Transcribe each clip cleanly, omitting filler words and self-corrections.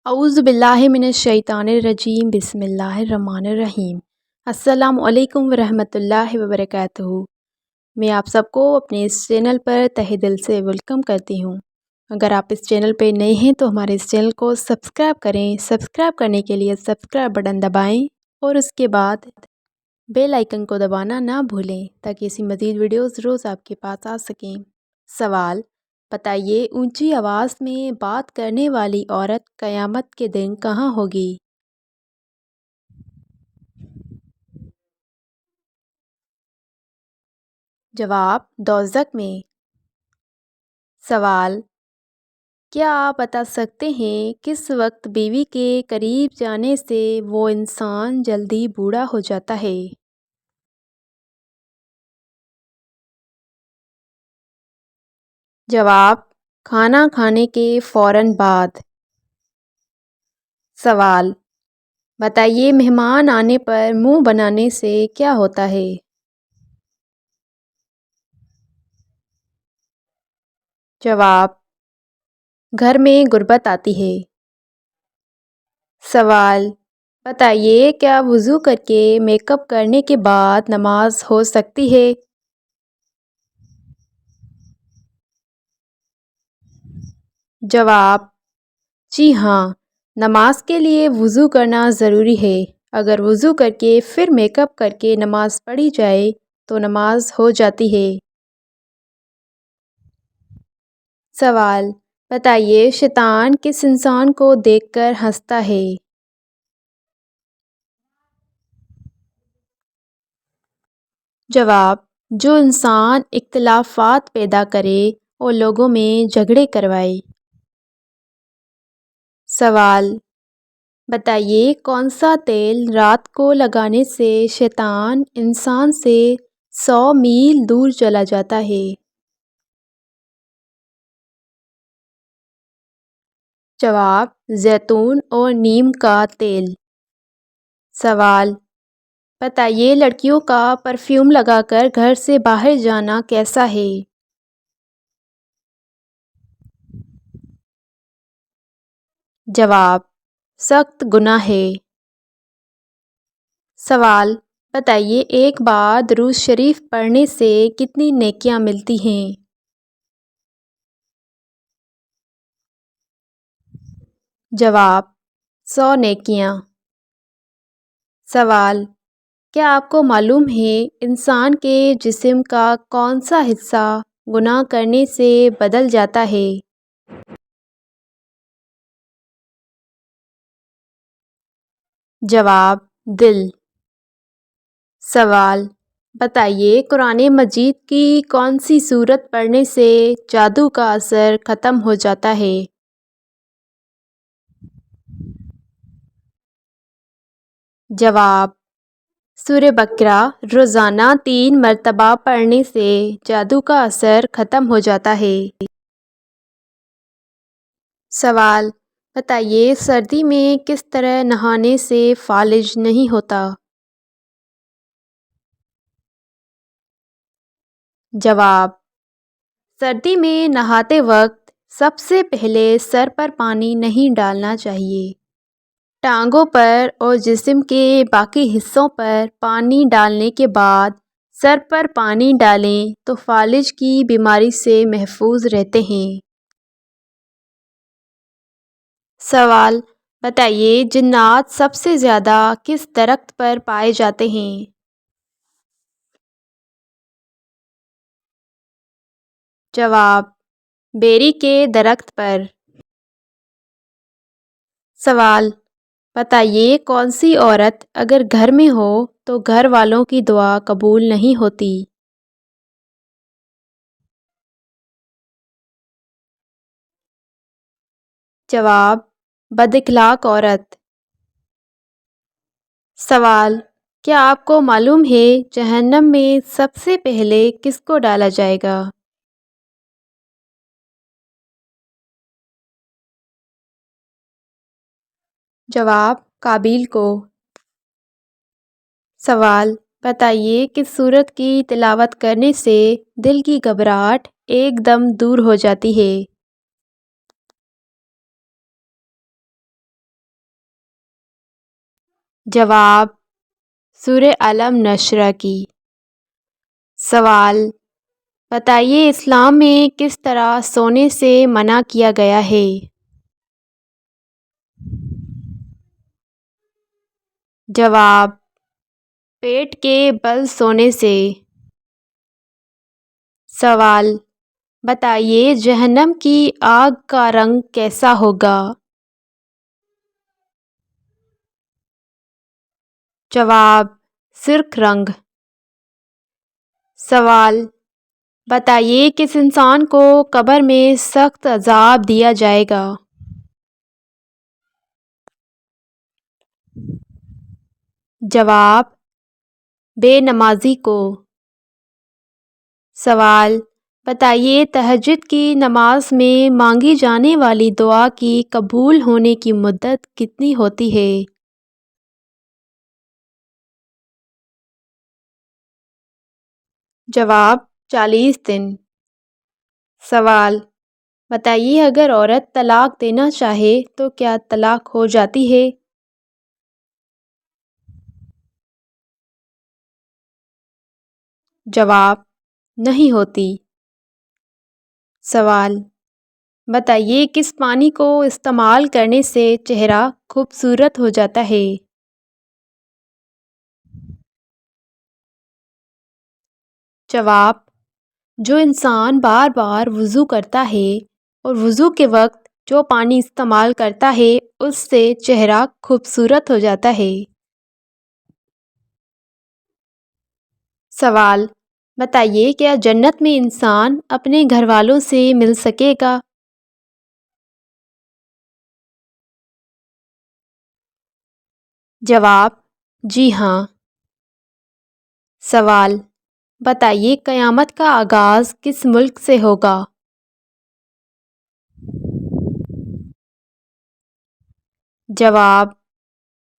اعوذ باللہ من الشیطان الرجیم بسم اللہ الرحمن الرحیم۔ السلام علیکم ورحمۃ اللہ وبرکاتہ۔ میں آپ سب کو اپنے اس چینل پر تہہ دل سے ویلکم کرتی ہوں۔ اگر آپ اس چینل پہ نئے ہیں تو ہمارے اس چینل کو سبسکرائب کریں۔ سبسکرائب کرنے کے لیے سبسکرائب بٹن دبائیں اور اس کے بعد بیل آئیکن کو دبانا نہ بھولیں تاکہ ایسی مزید ویڈیوز روز آپ کے پاس آ سکیں۔ سوال: بتائیے، اونچی آواز میں بات کرنے والی عورت قیامت کے دن کہاں ہوگی؟ جواب: دوزخ میں۔ سوال: کیا آپ بتا سکتے ہیں کس وقت بیوی کے قریب جانے سے وہ انسان جلدی بوڑھا ہو جاتا ہے؟ جواب: کھانا کھانے کے فوراً بعد۔ سوال: بتائیے، مہمان آنے پر منہ بنانے سے کیا ہوتا ہے؟ جواب: گھر میں غربت آتی ہے۔ سوال: بتائیے، کیا وضو کر کے میک اپ کرنے کے بعد نماز ہو سکتی ہے؟ جواب: جی ہاں، نماز کے لیے وضو کرنا ضروری ہے۔ اگر وضو کر کے پھر میک اپ کر کے نماز پڑھی جائے تو نماز ہو جاتی ہے۔ سوال: بتائیے، شیطان کس انسان کو دیکھ کر ہنستا ہے؟ جواب: جو انسان اختلافات پیدا کرے اور لوگوں میں جھگڑے کروائے۔ سوال: بتائیے، کون سا تیل رات کو لگانے سے شیطان انسان سے 100 میل دور چلا جاتا ہے؟ جواب: زیتون اور نیم کا تیل۔ سوال: بتائیے، لڑکیوں کا پرفیوم لگا کر گھر سے باہر جانا کیسا ہے؟ جواب: سخت گناہ ہے۔ سوال: بتائیے، ایک بار درود شریف پڑھنے سے کتنی نیکیاں ملتی ہیں؟ جواب: 100 نیکیاں۔ سوال: کیا آپ کو معلوم ہے انسان کے جسم کا کون سا حصہ گناہ کرنے سے بدل جاتا ہے؟ جواب: دل۔ سوال: بتائیے، قرآن مجید کی کون سی سورت پڑھنے سے جادو کا اثر ختم ہو جاتا ہے؟ جواب: سورہ بقرہ۔ روزانہ 3 مرتبہ پڑھنے سے جادو کا اثر ختم ہو جاتا ہے۔ سوال: بتائیے، سردی میں کس طرح نہانے سے فالج نہیں ہوتا؟ جواب: سردی میں نہاتے وقت سب سے پہلے سر پر پانی نہیں ڈالنا چاہیے۔ ٹانگوں پر اور جسم کے باقی حصوں پر پانی ڈالنے کے بعد سر پر پانی ڈالیں تو فالج کی بیماری سے محفوظ رہتے ہیں۔ سوال: بتائیے، جنات سب سے زیادہ کس درخت پر پائے جاتے ہیں؟ جواب: بیری کے درخت پر۔ سوال: بتائیے، کون سی عورت اگر گھر میں ہو تو گھر والوں کی دعا قبول نہیں ہوتی؟ جواب: بد اخلاق عورت۔ سوال: کیا آپ کو معلوم ہے جہنم میں سب سے پہلے کس کو ڈالا جائے گا؟ جواب: قابیل کو۔ سوال: بتائیے، کس سورت کی تلاوت کرنے سے دل کی گھبراہٹ ایک دم دور ہو جاتی ہے؟ جواب: سورہ علم نشر کی۔ سوال: بتائیے اسلام میں کس طرح سونے سے منع کیا گیا ہے؟ جواب: پیٹ کے بل سونے سے۔ سوال: بتائیے جہنم کی آگ کا رنگ کیسا ہوگا؟ جواب: سرخ رنگ۔ سوال: بتائیے کس انسان کو قبر میں سخت عذاب دیا جائے گا؟ جواب: بے نمازی کو۔ سوال: بتائیے تہجد کی نماز میں مانگی جانے والی دعا کی قبول ہونے کی مدت کتنی ہوتی ہے؟ جواب: 40 دن۔ سوال: بتائیے اگر عورت طلاق دینا چاہے تو کیا طلاق ہو جاتی ہے؟ جواب: نہیں ہوتی۔ سوال: بتائیے کس پانی کو استعمال کرنے سے چہرہ خوبصورت ہو جاتا ہے؟ جواب: جو انسان بار بار وضو کرتا ہے اور وضو کے وقت جو پانی استعمال کرتا ہے اس سے چہرہ خوبصورت ہو جاتا ہے۔ سوال: بتائیے کیا جنت میں انسان اپنے گھر والوں سے مل سکے گا؟ جواب: جی ہاں۔ سوال: بتائیے قیامت کا آغاز کس ملک سے ہوگا؟ جواب: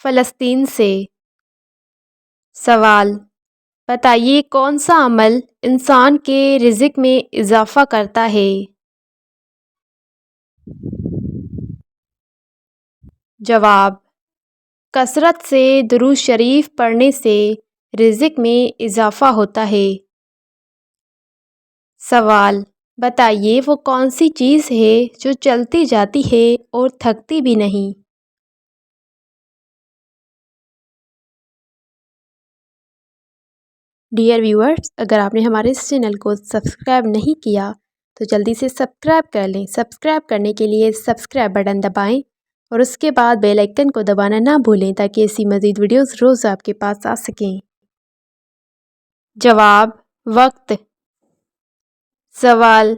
فلسطین سے۔ سوال: بتائیے کون سا عمل انسان کے رزق میں اضافہ کرتا ہے؟ جواب: کثرت سے درود شریف پڑھنے سے رزق میں اضافہ ہوتا ہے۔ سوال: بتائیے وہ کون سی چیز ہے جو چلتی جاتی ہے اور تھکتی بھی نہیں؟ ڈیئر ویورز، اگر آپ نے ہمارے اس چینل کو سبسکرائب نہیں کیا تو جلدی سے سبسکرائب کر لیں۔ سبسکرائب کرنے کے لیے سبسکرائب بٹن دبائیں اور اس کے بعد بیل آئکن کو دبانا نہ بھولیں تاکہ ایسی مزید ویڈیوز روز آپ کے پاس آ سکیں۔ جواب: وقت۔ سوال: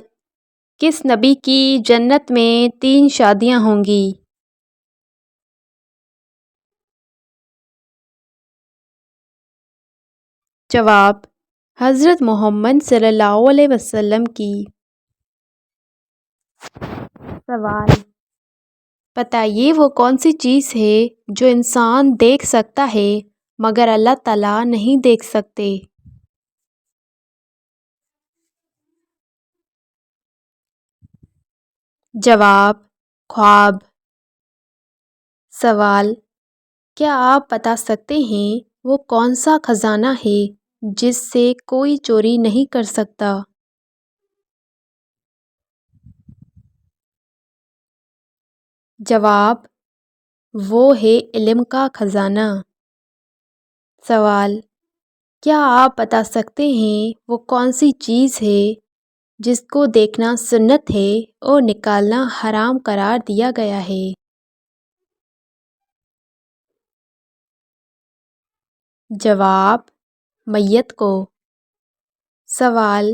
کس نبی کی جنت میں 3 شادیاں ہوں گی؟ جواب: حضرت محمد صلی اللہ علیہ وسلم کی۔ سوال: بتائیے وہ کون سی چیز ہے جو انسان دیکھ سکتا ہے مگر اللہ تعالیٰ نہیں دیکھ سکتے؟ جواب: خواب۔ سوال: کیا آپ بتا سکتے ہیں وہ کون سا خزانہ ہے جس سے کوئی چوری نہیں کر سکتا؟ جواب: وہ ہے علم کا خزانہ۔ سوال: کیا آپ بتا سکتے ہیں وہ کون سی چیز ہے جس کو دیکھنا سنت ہے اور نکالنا حرام قرار دیا گیا ہے؟ جواب: میت کو۔ سوال: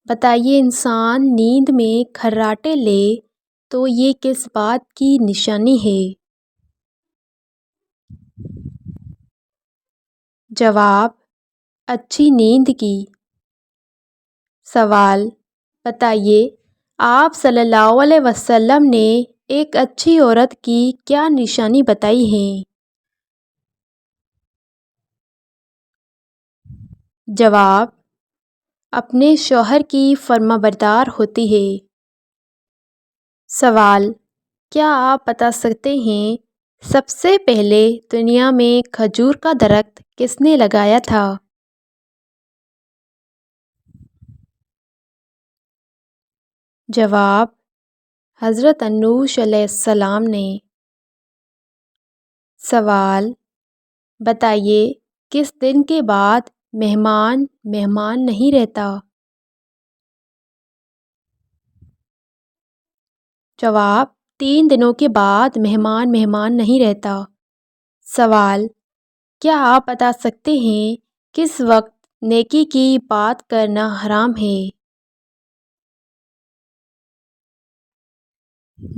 بتائیے انسان نیند میں کھراٹے لے تو یہ کس بات کی نشانی ہے؟ جواب: اچھی نیند کی۔ سوال: بتائیے آپ صلی اللہ علیہ وسلم نے ایک اچھی عورت کی کیا نشانی بتائی ہیں؟ جواب: اپنے شوہر کی فرمانبردار ہوتی ہے۔ سوال: کیا آپ بتا سکتے ہیں سب سے پہلے دنیا میں کھجور کا درخت کس نے لگایا تھا؟ جواب: حضرت نوح علیہ السلام نے۔ سوال: بتائیے کس دن کے بعد مہمان مہمان نہیں رہتا؟ جواب: 3 دنوں کے بعد مہمان مہمان نہیں رہتا۔ سوال: کیا آپ بتا سکتے ہیں کس وقت نیکی کی بات کرنا حرام ہے؟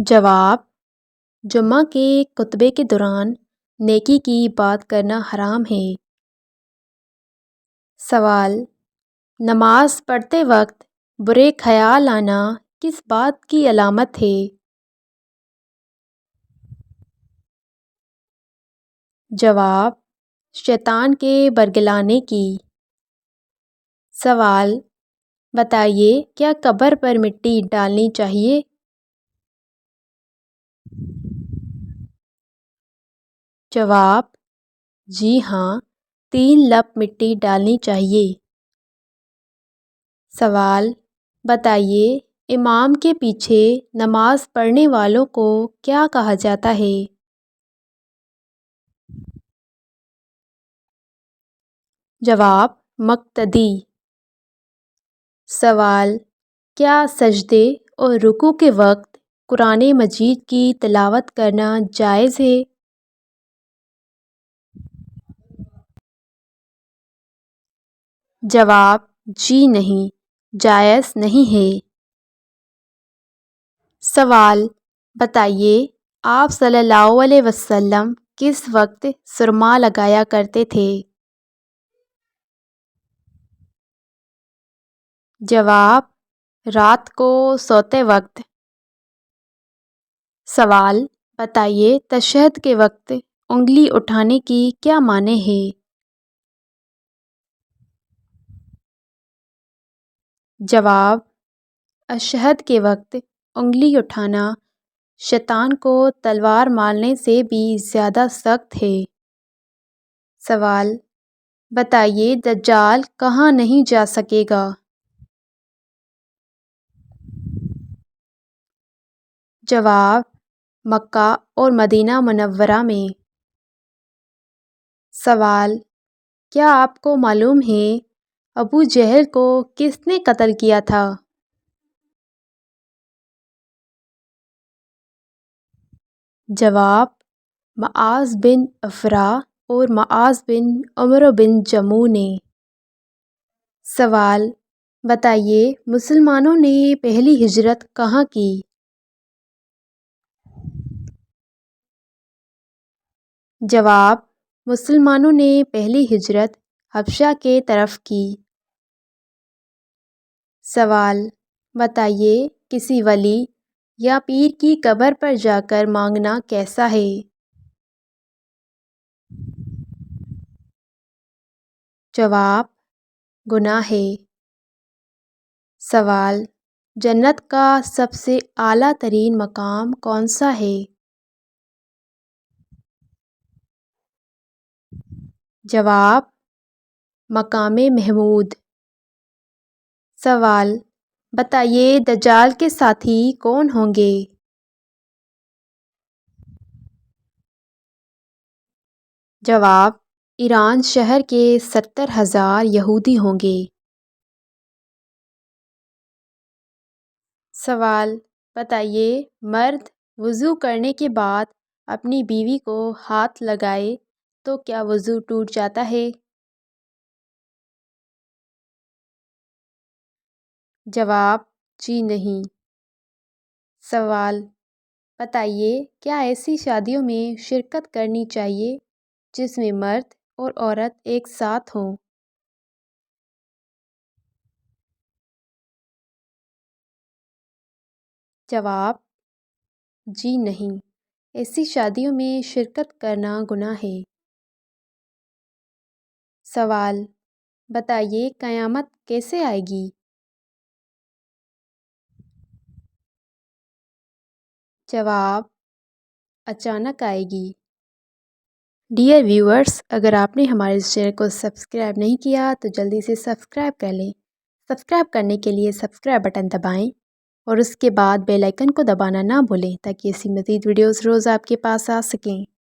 جواب: جمعہ کے خطبے کے دوران نیکی کی بات کرنا حرام ہے۔ سوال: نماز پڑھتے وقت برے خیال آنا کس بات کی علامت ہے؟ جواب: شیطان کے برگلانے کی۔ سوال: بتائیے کیا قبر پر مٹی ڈالنی چاہیے؟ جواب: جی ہاں، 3 لپ مٹی ڈالنی چاہیے۔ سوال: بتائیے امام کے پیچھے نماز پڑھنے والوں کو کیا کہا جاتا ہے؟ جواب: مقتدی۔ سوال: کیا سجدے اور رکوع کے وقت قرآن مجید کی تلاوت کرنا جائز ہے؟ جواب: جی نہیں، جائز نہیں ہے۔ سوال: بتائیے آپ صلی اللہ علیہ وسلم کس وقت سرما لگایا کرتے تھے؟ جواب: رات کو سوتے وقت۔ سوال: بتائیے تشہد کے وقت انگلی اٹھانے کی کیا معنی ہے؟ جواب: اشہد کے وقت انگلی اٹھانا شیطان کو تلوار مارنے سے بھی زیادہ سخت ہے۔ سوال: بتائیے دجال کہاں نہیں جا سکے گا؟ جواب: مکہ اور مدینہ منورہ میں۔ سوال: کیا آپ کو معلوم ہے ابو جہل کو کس نے قتل کیا تھا؟ جواب: معاذ بن افرا اور معاذ بن عمرو بن جموح نے۔ سوال: بتائیے مسلمانوں نے پہلی ہجرت کہاں کی؟ جواب: مسلمانوں نے پہلی ہجرت حبشہ کے طرف کی۔ سوال: بتائیے کسی ولی یا پیر کی قبر پر جا کر مانگنا کیسا ہے؟ جواب: گناہ ہے۔ سوال: جنت کا سب سے اعلیٰ ترین مقام کون سا ہے؟ جواب: مقام محمود۔ سوال: بتائیے دجال کے ساتھی کون ہوں گے؟ جواب: ایران شہر کے 70,000 یہودی ہوں گے۔ سوال: بتائیے مرد وضو کرنے کے بعد اپنی بیوی کو ہاتھ لگائے تو کیا وضو ٹوٹ جاتا ہے؟ جواب: جی نہیں۔ سوال: بتائیے کیا ایسی شادیوں میں شرکت کرنی چاہیے جس میں مرد اور عورت ایک ساتھ ہوں؟ جواب: جی نہیں، ایسی شادیوں میں شرکت کرنا گناہ ہے۔ سوال: بتائیے قیامت کیسے آئے گی؟ جواب: اچانک آئے گی۔ ڈیئر ویورز، اگر آپ نے ہمارے اس چینل کو سبسکرائب نہیں کیا تو جلدی سے سبسکرائب کر لیں۔ سبسکرائب کرنے کے لیے سبسکرائب بٹن دبائیں اور اس کے بعد بیل آئیکن کو دبانا نہ بھولیں تاکہ ایسی مزید ویڈیوز روز آپ کے پاس آ سکیں۔